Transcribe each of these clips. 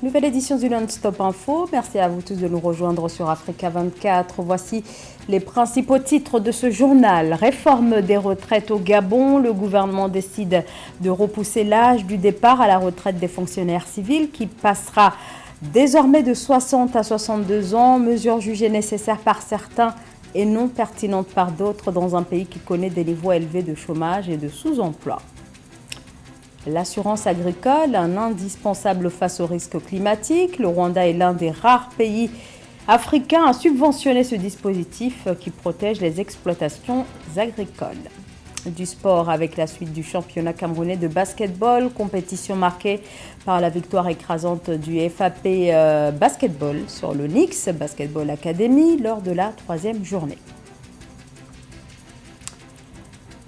Nouvelle édition du Non-Stop Info. Merci à vous tous de nous rejoindre sur Africa 24. Voici les principaux titres de ce journal. Réforme des retraites au Gabon. Le gouvernement décide de repousser l'âge du départ à la retraite des fonctionnaires civils qui passera désormais de 60 à 62 ans. Mesure jugée nécessaire par certains et non pertinente par d'autres dans un pays qui connaît des niveaux élevés de chômage et de sous-emploi. L'assurance agricole, un indispensable face aux risques climatiques. Le Rwanda est l'un des rares pays africains à subventionner ce dispositif qui protège les exploitations agricoles. Du sport avec la suite du championnat camerounais de basketball, compétition marquée par la victoire écrasante du FAP Basketball sur le Nix Basketball Academy lors de la 3e journée.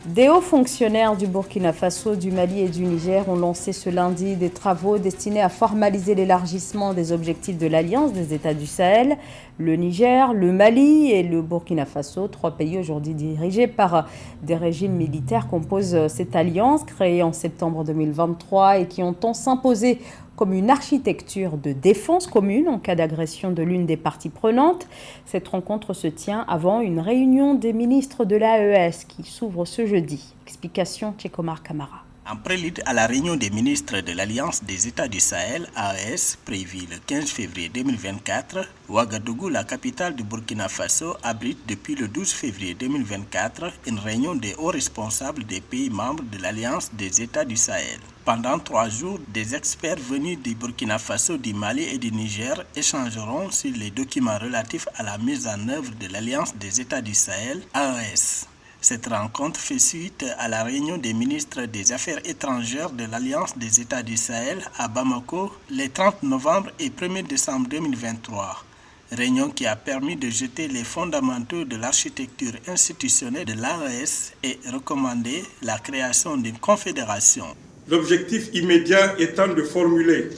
Des hauts fonctionnaires du Burkina Faso, du Mali et du Niger ont lancé ce lundi des travaux destinés à formaliser l'élargissement des objectifs de l'Alliance des États du Sahel. Le Niger, le Mali et le Burkina Faso, 3 pays aujourd'hui dirigés par des régimes militaires, composent cette alliance créée en septembre 2023 et qui entend s'imposer comme une architecture de défense commune en cas d'agression de l'une des parties prenantes. Cette rencontre se tient avant une réunion des ministres de l'AES qui s'ouvre ce jeudi. Explication Tchekomar Kamara. En prélude à la réunion des ministres de l'Alliance des États du Sahel, AES, prévue le 15 février 2024, Ouagadougou, la capitale du Burkina Faso, abrite depuis le 12 février 2024 une réunion des hauts responsables des pays membres de l'Alliance des États du Sahel. Pendant 3 jours, des experts venus du Burkina Faso, du Mali et du Niger échangeront sur les documents relatifs à la mise en œuvre de l'Alliance des États du Sahel, AES. Cette rencontre fait suite à la réunion des ministres des Affaires étrangères de l'Alliance des États du Sahel à Bamako les 30 novembre et 1er décembre 2023. Réunion qui a permis de jeter les fondamentaux de l'architecture institutionnelle de l'AES et recommander la création d'une confédération. L'objectif immédiat étant de formuler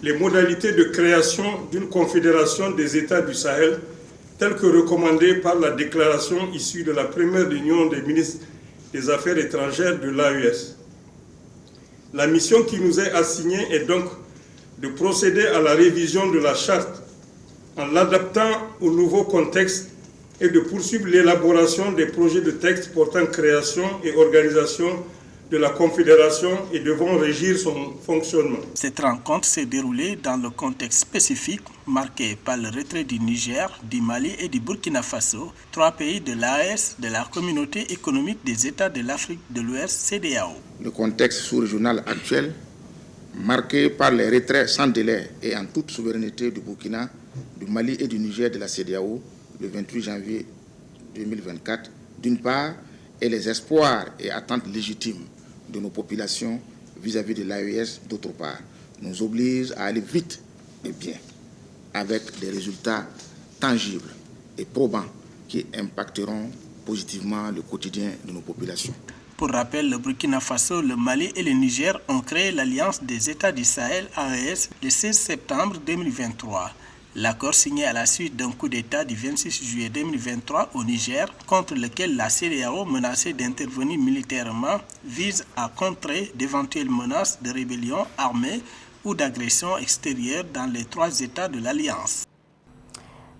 les modalités de création d'une confédération des États du Sahel telle que recommandée par la déclaration issue de la première réunion des ministres des Affaires étrangères de l'AES. La mission qui nous est assignée est donc de procéder à la révision de la charte en l'adaptant au nouveau contexte et de poursuivre l'élaboration des projets de texte portant création et organisation de la Confédération et devront régir son fonctionnement. Cette rencontre s'est déroulée dans le contexte spécifique marqué par le retrait du Niger, du Mali et du Burkina Faso, 3 pays de l'AES, de la Communauté économique des États de l'Afrique de l'Ouest, CEDEAO. Le contexte sous-régional actuel, marqué par les retraits sans délai et en toute souveraineté du Burkina, du Mali et du Niger de la CEDEAO, le 28 janvier 2024, d'une part, et les espoirs et attentes légitimes de nos populations vis-à-vis de l'AES, d'autre part, nous oblige à aller vite et bien, avec des résultats tangibles et probants qui impacteront positivement le quotidien de nos populations. Pour rappel, le Burkina Faso, le Mali et le Niger ont créé l'Alliance des États du Sahel, AES, le 16 septembre 2023. L'accord signé à la suite d'un coup d'État du 26 juillet 2023 au Niger, contre lequel la CEDEAO menaçait d'intervenir militairement, vise à contrer d'éventuelles menaces de rébellion armée ou d'agression extérieure dans les 3 États de l'Alliance.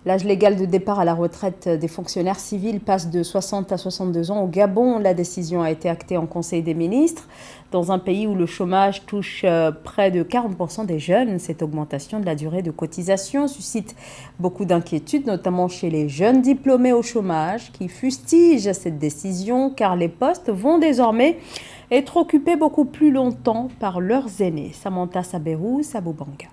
L'âge légal de départ à la retraite des fonctionnaires civils passe de 60 à 62 ans au Gabon. La décision a été actée en Conseil des ministres. Dans un pays où le chômage touche près de 40% des jeunes, cette augmentation de la durée de cotisation suscite beaucoup d'inquiétudes, notamment chez les jeunes diplômés au chômage qui fustigent cette décision car les postes vont désormais être occupés beaucoup plus longtemps par leurs aînés. Samantha Saberou, Sabobanga.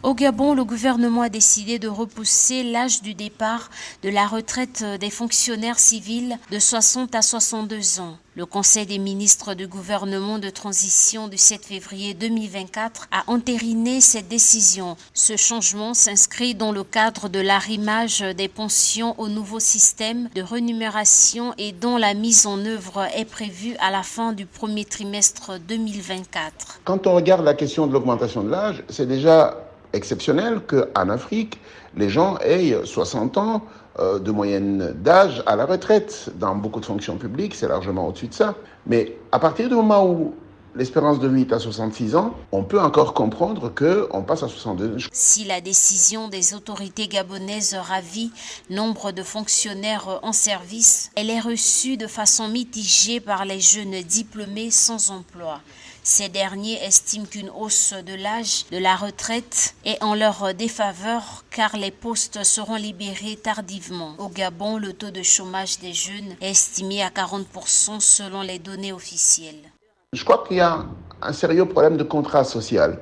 Au Gabon, le gouvernement a décidé de repousser l'âge du départ de la retraite des fonctionnaires civils de 60 à 62 ans. Le Conseil des ministres du gouvernement de transition du 7 février 2024 a entériné cette décision. Ce changement s'inscrit dans le cadre de l'arrimage des pensions au nouveau système de rémunération et dont la mise en œuvre est prévue à la fin du premier trimestre 2024. Quand on regarde la question de l'augmentation de l'âge, c'est déjà exceptionnel qu'en Afrique, les gens aient 60 ans de moyenne d'âge à la retraite. Dans beaucoup de fonctions publiques, c'est largement au-dessus de ça. Mais à partir du moment où l'espérance de vie est à 66 ans, on peut encore comprendre qu'on passe à 62. Si la décision des autorités gabonaises ravit nombre de fonctionnaires en service, elle est reçue de façon mitigée par les jeunes diplômés sans emploi. Ces derniers estiment qu'une hausse de l'âge de la retraite est en leur défaveur car les postes seront libérés tardivement. Au Gabon, le taux de chômage des jeunes est estimé à 40% selon les données officielles. Je crois qu'il y a un sérieux problème de contrat social.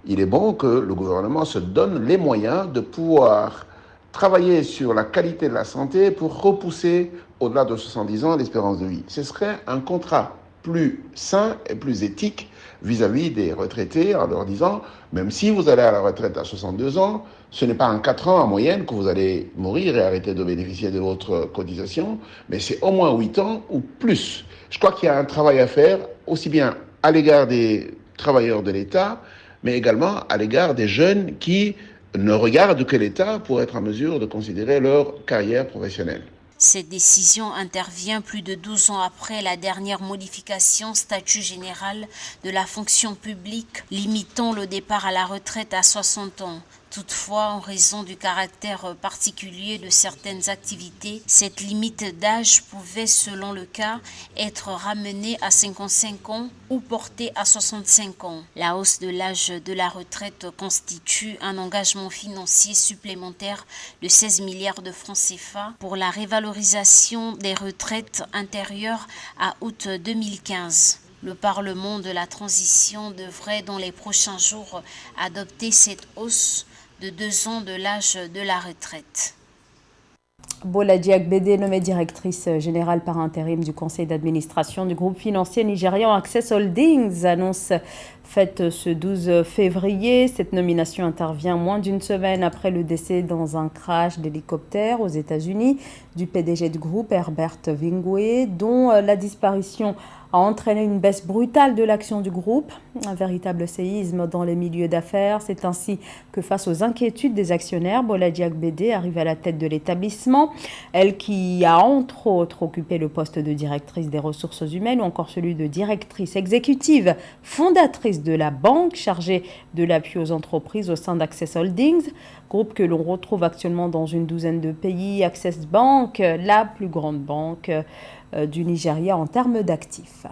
Il est bon que le gouvernement se donne les moyens de pouvoir travailler sur la qualité de la santé pour repousser au-delà de 70 ans l'espérance de vie. Ce serait un contrat plus sain et plus éthique vis-à-vis des retraités en leur disant, même si vous allez à la retraite à 62 ans, ce n'est pas en 4 ans en moyenne que vous allez mourir et arrêter de bénéficier de votre cotisation, mais c'est au moins 8 ans ou plus. Je crois qu'il y a un travail à faire, aussi bien à l'égard des travailleurs de l'État, mais également à l'égard des jeunes qui ne regardent que l'État pour être en mesure de considérer leur carrière professionnelle. Cette décision intervient plus de 12 ans après la dernière modification statut général de la fonction publique limitant le départ à la retraite à 60 ans. Toutefois, en raison du caractère particulier de certaines activités, cette limite d'âge pouvait, selon le cas, être ramenée à 55 ans ou portée à 65 ans. La hausse de l'âge de la retraite constitue un engagement financier supplémentaire de 16 milliards de francs CFA pour la révalorisation des retraites intérieures à août 2015. Le Parlement de la transition devrait dans les prochains jours adopter cette hausse de 2 ans de l'âge de la retraite. Bolaji Agbede, nommée directrice générale par intérim du conseil d'administration du groupe financier nigérian Access Holdings, annonce faite ce 12 février. Cette nomination intervient moins d'une semaine après le décès dans un crash d'hélicoptère aux États-Unis du PDG du groupe Herbert Wingwe, dont la disparition a entraîné une baisse brutale de l'action du groupe, un véritable séisme dans les milieux d'affaires. C'est ainsi que face aux inquiétudes des actionnaires, Bolaji Agbede arrive à la tête de l'établissement. Elle qui a entre autres occupé le poste de directrice des ressources humaines ou encore celui de directrice exécutive, fondatrice de la banque chargée de l'appui aux entreprises au sein d'Access Holdings, groupe que l'on retrouve actuellement dans une douzaine de pays. Access Bank, la plus grande banque du Nigeria en termes d'actifs.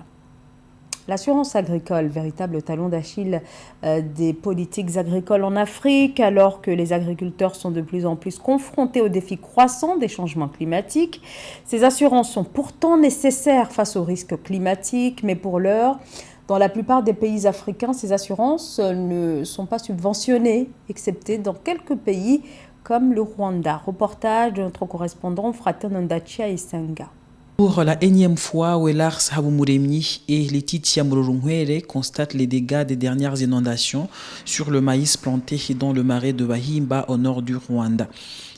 L'assurance agricole, véritable talon d'Achille des politiques agricoles en Afrique, alors que les agriculteurs sont de plus en plus confrontés aux défis croissants des changements climatiques. Ces assurances sont pourtant nécessaires face aux risques climatiques, mais pour l'heure, dans la plupart des pays africains, ces assurances ne sont pas subventionnées, excepté dans quelques pays comme le Rwanda. Reportage de notre correspondant Frater Ndachia Isenga. Pour la énième fois, Welars Habumuremyi et Laetitia Murorunwere constatent les dégâts des dernières inondations sur le maïs planté dans le marais de Bahimba au nord du Rwanda.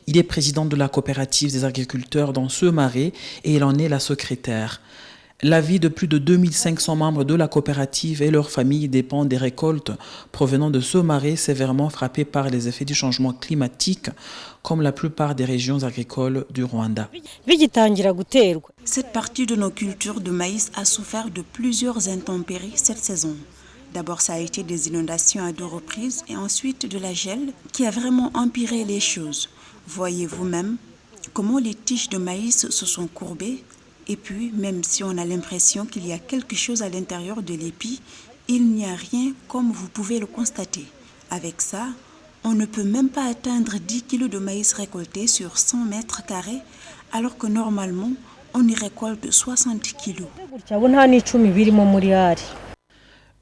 Il est président de la coopérative des agriculteurs dans ce marais et il en est la secrétaire. La vie de plus de 2500 membres de la coopérative et leurs familles dépend des récoltes provenant de ce marais sévèrement frappé par les effets du changement climatique, comme la plupart des régions agricoles du Rwanda. Cette partie de nos cultures de maïs a souffert de plusieurs intempéries cette saison. D'abord, ça a été des inondations à 2 reprises et ensuite de la gel qui a vraiment empiré les choses. Voyez vous-même comment les tiges de maïs se sont courbées. Et puis, même si on a l'impression qu'il y a quelque chose à l'intérieur de l'épi, il n'y a rien comme vous pouvez le constater. Avec ça, on ne peut même pas atteindre 10 kg de maïs récolté sur 100 mètres carrés, alors que normalement, on y récolte 60 kg.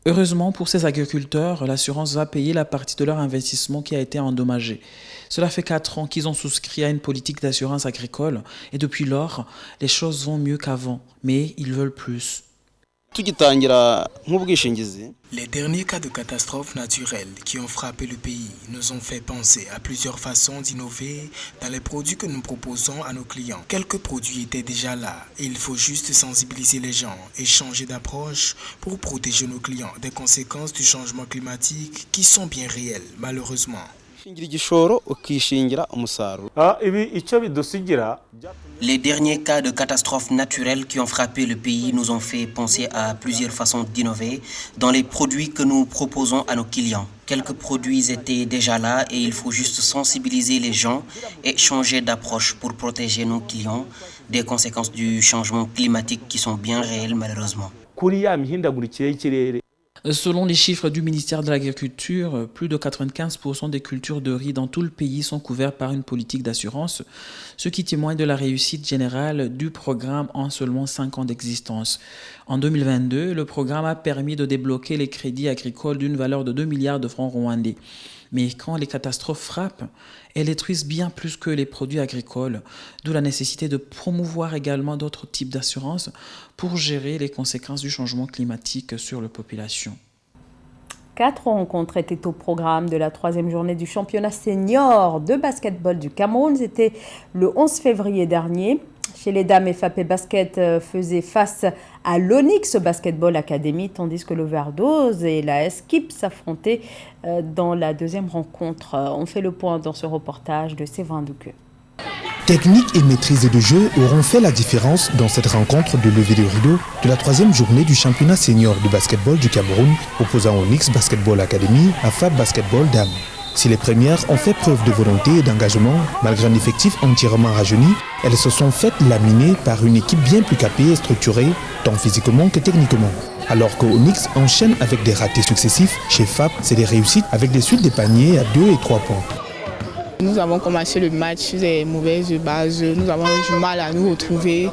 Heureusement pour ces agriculteurs, l'assurance va payer la partie de leur investissement qui a été endommagé. Cela fait 4 ans qu'ils ont souscrit à une politique d'assurance agricole et depuis lors, les choses vont mieux qu'avant, mais ils veulent plus. Les derniers cas de catastrophes naturelles qui ont frappé le pays nous ont fait penser à plusieurs façons d'innover dans les produits que nous proposons à nos clients. Quelques produits étaient déjà là et il faut juste sensibiliser les gens et changer d'approche pour protéger nos clients des conséquences du changement climatique qui sont bien réelles, malheureusement. Les derniers cas de catastrophes naturelles qui ont frappé le pays nous ont fait penser à plusieurs façons d'innover dans les produits que nous proposons à nos clients. Quelques produits étaient déjà là et il faut juste sensibiliser les gens et changer d'approche pour protéger nos clients des conséquences du changement climatique qui sont bien réelles malheureusement. Selon les chiffres du ministère de l'Agriculture, plus de 95% des cultures de riz dans tout le pays sont couvertes par une politique d'assurance, ce qui témoigne de la réussite générale du programme en seulement 5 ans d'existence. En 2022, le programme a permis de débloquer les crédits agricoles d'une valeur de 2 milliards de francs rwandais. Mais quand les catastrophes frappent, elles détruisent bien plus que les produits agricoles, d'où la nécessité de promouvoir également d'autres types d'assurances pour gérer les conséquences du changement climatique sur la population. 4 rencontres étaient au programme de la 3e journée du championnat senior de basketball du Cameroun. C'était le 11 février dernier. Chez les dames, FAP Basket faisait face à l'Onyx Basketball Academy, tandis que l'Overdose et la Skip s'affrontaient dans la deuxième rencontre. On fait le point dans ce reportage de Séverin Douqueux. Technique et maîtrise de jeu auront fait la différence dans cette rencontre de levée de rideau de la 3e journée du championnat senior de basketball du Cameroun, opposant Onyx Basketball Academy à FAP Basketball Dames. Si les premières ont fait preuve de volonté et d'engagement, malgré un effectif entièrement rajeuni, elles se sont faites laminer par une équipe bien plus capée et structurée, tant physiquement que techniquement. Alors que Onyx enchaîne avec des ratés successifs, chez FAP, c'est des réussites avec des suites des paniers à 2 et 3 points. Nous avons commencé le match sur des mauvaises bases, nous avons du mal à nous retrouver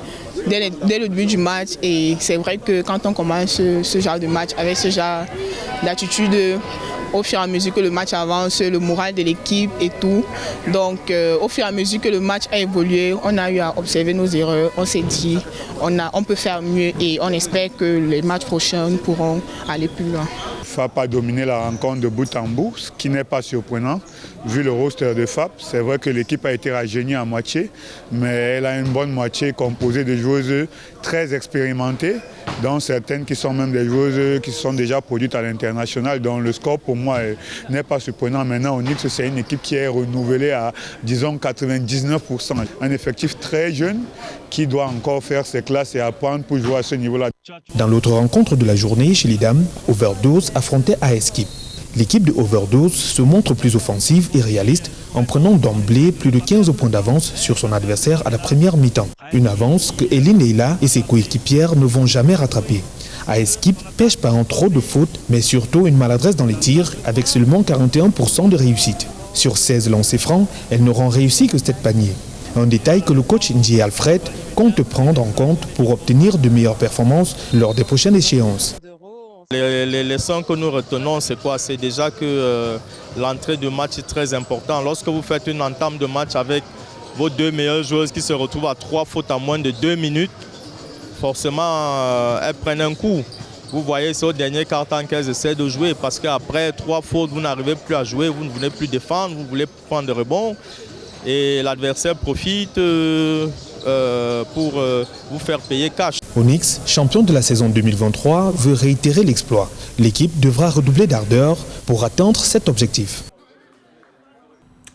dès le début du match et c'est vrai que quand on commence ce genre de match avec ce genre d'attitude, au fur et à mesure que le match avance, le moral de l'équipe et tout. Donc au fur et à mesure que le match a évolué, on a eu à observer nos erreurs, on s'est dit on peut faire mieux et on espère que les matchs prochains nous pourront aller plus loin. FAP a dominé la rencontre de bout en bout, ce qui n'est pas surprenant vu le roster de FAP. C'est vrai que l'équipe a été rajeunie à moitié, mais elle a une bonne moitié composée de joueuses très expérimentées, dont certaines qui sont même des joueuses qui sont déjà produites à l'international. Donc le score pour moi n'est pas surprenant. Maintenant, Onyx, c'est une équipe qui est renouvelée à, disons, 99%. Un effectif très jeune qui doit encore faire ses classes et apprendre pour jouer à ce niveau-là. Dans l'autre rencontre de la journée chez les dames, Overdose affrontait AS-Skip. L'équipe de Overdose se montre plus offensive et réaliste en prenant d'emblée plus de 15 points d'avance sur son adversaire à la première mi-temps. Une avance que Eline Leila et ses coéquipières ne vont jamais rattraper. AS-Skip pêche par un trop de fautes, mais surtout une maladresse dans les tirs avec seulement 41% de réussite. Sur 16 lancers francs, elles n'auront réussi que 7 paniers. Un détail que le coach Ndji Alfred compte prendre en compte pour obtenir de meilleures performances lors des prochaines échéances. Les leçons que nous retenons, c'est quoi? C'est déjà que l'entrée de match est très importante. Lorsque vous faites une entame de match avec vos 2 meilleures joueuses qui se retrouvent à 3 fautes en moins de 2 minutes, forcément, elles prennent un coup. Vous voyez, c'est au dernier quart-temps qu'elles essaient de jouer parce qu'après 3 fautes, vous n'arrivez plus à jouer, vous ne voulez plus défendre, vous voulez prendre des rebonds. Et l'adversaire profite pour vous faire payer cash. Onyx, champion de la saison 2023, veut réitérer l'exploit. L'équipe devra redoubler d'ardeur pour atteindre cet objectif.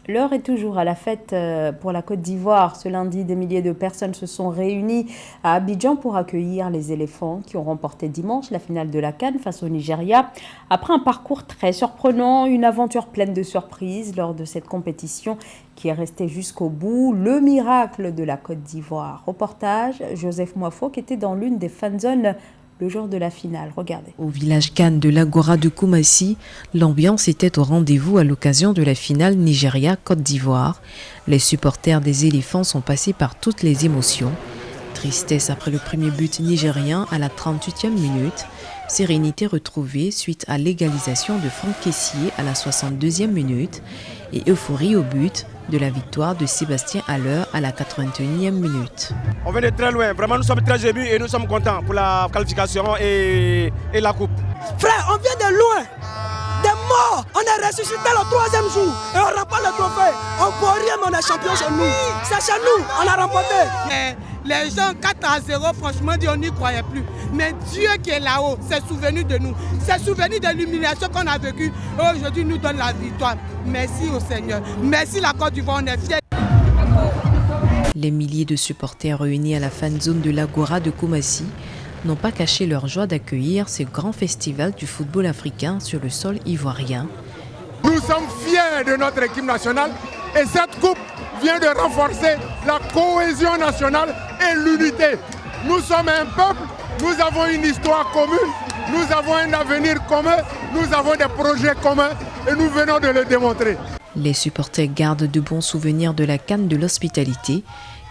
L'heure est toujours à la fête pour la Côte d'Ivoire. Ce lundi, des milliers de personnes se sont réunies à Abidjan pour accueillir les éléphants qui ont remporté dimanche la finale de la CAN face au Nigeria. Après un parcours très surprenant, une aventure pleine de surprises lors de cette compétition qui est restée jusqu'au bout, le miracle de la Côte d'Ivoire. Reportage, Joseph Moifo qui était dans l'une des fan zones le jour de la finale. Regardez. Au village CAN de l'Agora de Koumassi, l'ambiance était au rendez-vous à l'occasion de la finale Nigeria-Côte d'Ivoire. Les supporters des éléphants sont passés par toutes les émotions. Tristesse après le premier but nigérien à la 38e minute. Sérénité retrouvée suite à l'égalisation de Franck Kessié à la 62e minute. Et euphorie au but de la victoire de Sébastien Haller à la 81e minute. On vient de très loin, vraiment nous sommes très émus et nous sommes contents pour la qualification et la coupe. Frère, on vient de loin, des morts, on est ressuscité le 3e jour et on remporte le trophée. On ne peut rien, mais on est champion chez nous. C'est chez nous, on a remporté. Les gens 4-0, franchement, on n'y croyait plus. Mais Dieu qui est là-haut s'est souvenu de nous. S'est souvenu de l'humiliation qu'on a vécue et aujourd'hui nous donne la victoire. Merci au Seigneur. Merci la Côte d'Ivoire, on est fiers. Les milliers de supporters réunis à la fan zone de l'Agora de Koumassi n'ont pas caché leur joie d'accueillir ce grand festival du football africain sur le sol ivoirien. Nous sommes fiers de notre équipe nationale et cette coupe vient de renforcer la cohésion nationale et l'unité. Nous sommes un peuple, nous avons une histoire commune, nous avons un avenir commun, nous avons des projets communs et nous venons de le démontrer. Les supporters gardent de bons souvenirs de la CAN de l'hospitalité,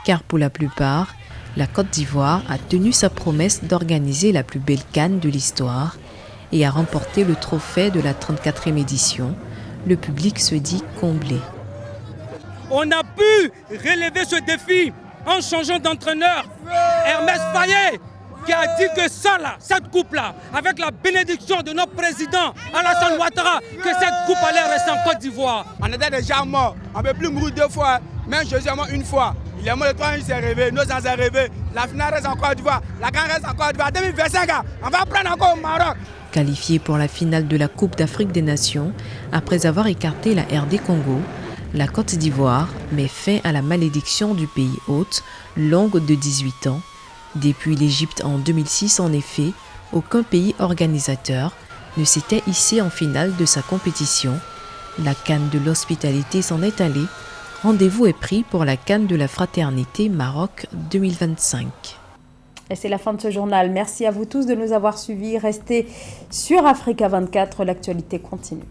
car pour la plupart, la Côte d'Ivoire a tenu sa promesse d'organiser la plus belle CAN de l'histoire et a remporté le trophée de la 34e édition. Le public se dit comblé. On a pu relever ce défi en changeant d'entraîneur. Hermès Faye qui a dit que ça là, cette coupe-là, avec la bénédiction de notre président Alassane Ouattara, que cette coupe allait rester en Côte d'Ivoire. On était déjà morts, on ne peut plus mourir 2 fois, même Jésus est mort 1 fois. Il est mort le 3 ans, il s'est rêvé, nous on s'est rêvé. La finale reste en Côte d'Ivoire, la CAN reste en Côte d'Ivoire. 2025, on va prendre encore au Maroc. Qualifiée pour la finale de la Coupe d'Afrique des Nations, après avoir écarté la RD Congo, la Côte d'Ivoire met fin à la malédiction du pays hôte, longue de 18 ans. Depuis l'Égypte en 2006, en effet, aucun pays organisateur ne s'était hissé en finale de sa compétition. La CAN de l'hospitalité s'en est allée. Rendez-vous est pris pour la CAN de la fraternité Maroc 2025. Et c'est la fin de ce journal. Merci à vous tous de nous avoir suivis. Restez sur Africa 24, l'actualité continue.